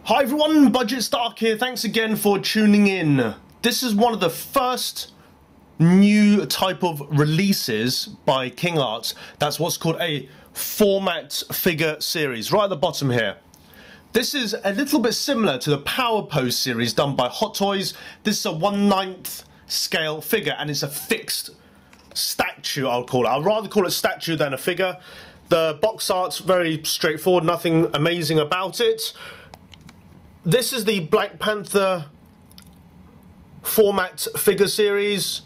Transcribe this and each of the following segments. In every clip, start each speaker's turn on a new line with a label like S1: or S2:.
S1: Hi everyone, Budget Stark here. Thanks again for tuning in. This is one of the first new type of releases by King Arts. That's what's called a format figure series, right at the bottom here. This is a little bit similar to the Power Pose series done by Hot Toys. This is a 1/9 scale figure and it's a fixed statue, I'll call it. I'd rather call it statue than a figure. The box art's very straightforward, nothing amazing about it. This is the Black Panther format figure series.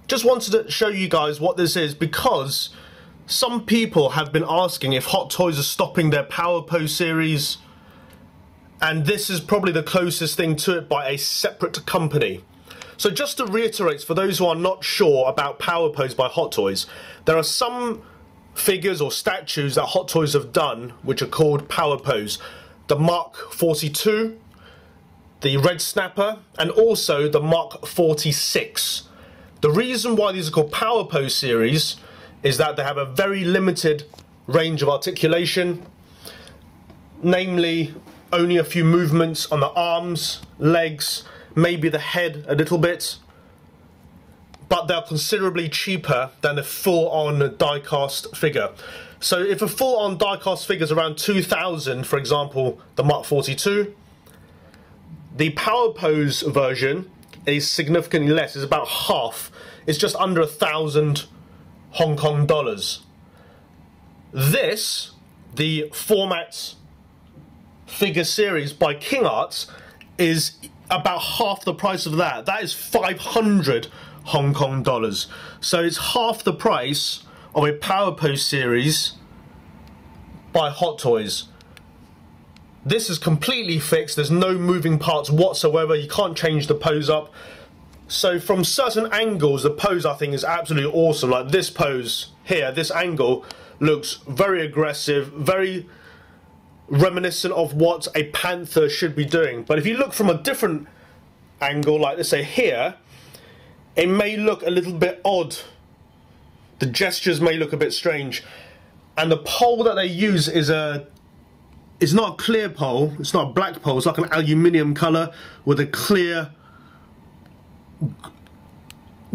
S1: Just wanted to show you guys what this is because some people have been asking if Hot Toys are stopping their Power Pose series, and this is probably the closest thing to it by a separate company. So just to reiterate, for those who are not sure about Power Pose by Hot Toys, there are some figures or statues that Hot Toys have done which are called Power Pose. The Mark 42, the Red Snapper, and also the Mark 46. The reason why these are called Power Pose series is that they have a very limited range of articulation, namely only a few movements on the arms, legs, maybe the head a little bit, but they're considerably cheaper than a full-on die-cast figure. So if a full-on die-cast figure is around 2,000, for example, the Mark 42, the Power Pose version is significantly less. It's about half. It's just under 1,000 Hong Kong dollars. This, the format figure series by King Arts, is about half the price of that. That is 500 Hong Kong dollars. So it's half the price of a Power Pose series by Hot Toys. This is completely fixed, there's no moving parts whatsoever, you can't change the pose up. So from certain angles, the pose I think is absolutely awesome. Like this pose here, this angle looks very aggressive, very reminiscent of what a panther should be doing. But if you look from a different angle, like let's say here, it may look a little bit odd. The gestures may look a bit strange, and the pole that they use is it's not a clear pole, it's not a black pole, it's like an aluminium colour with a clear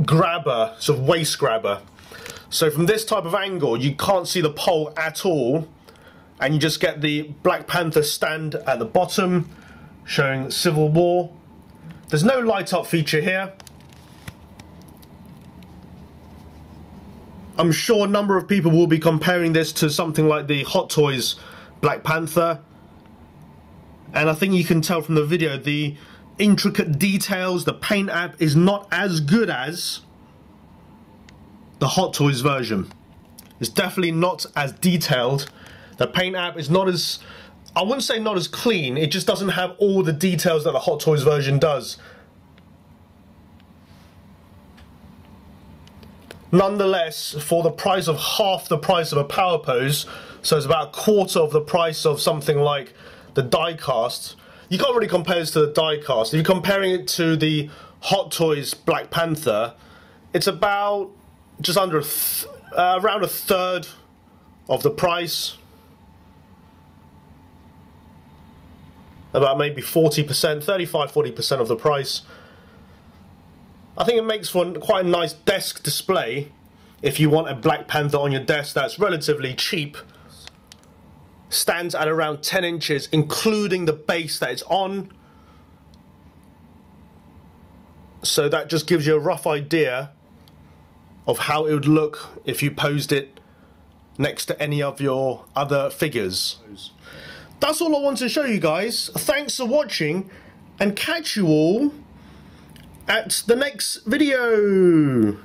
S1: grabber, sort of waist grabber. So from this type of angle you can't see the pole at all, and you just get the Black Panther stand at the bottom showing Civil War. There's no light up feature here. I'm sure a number of people will be comparing this to something like the Hot Toys Black Panther, and I think you can tell from the video the intricate details, the paint app is not as good as the Hot Toys version. It's definitely not as detailed. The paint app is not as, I wouldn't say not as clean, it just doesn't have all the details that the Hot Toys version does. Nonetheless, for the price of half the price of a Power Pose, so it's about a quarter of the price of something like the die-cast, you can't really compare this to the die-cast. If you're comparing it to the Hot Toys Black Panther, it's about just under around a third of the price. About maybe 40%, 35–40% of the price. I think it makes for quite a nice desk display if you want a Black Panther on your desk that's relatively cheap. Stands at around 10 inches, including the base that it's on. So that just gives you a rough idea of how it would look if you posed it next to any of your other figures. That's all I wanted to show you guys. Thanks for watching, and catch you all at the next video.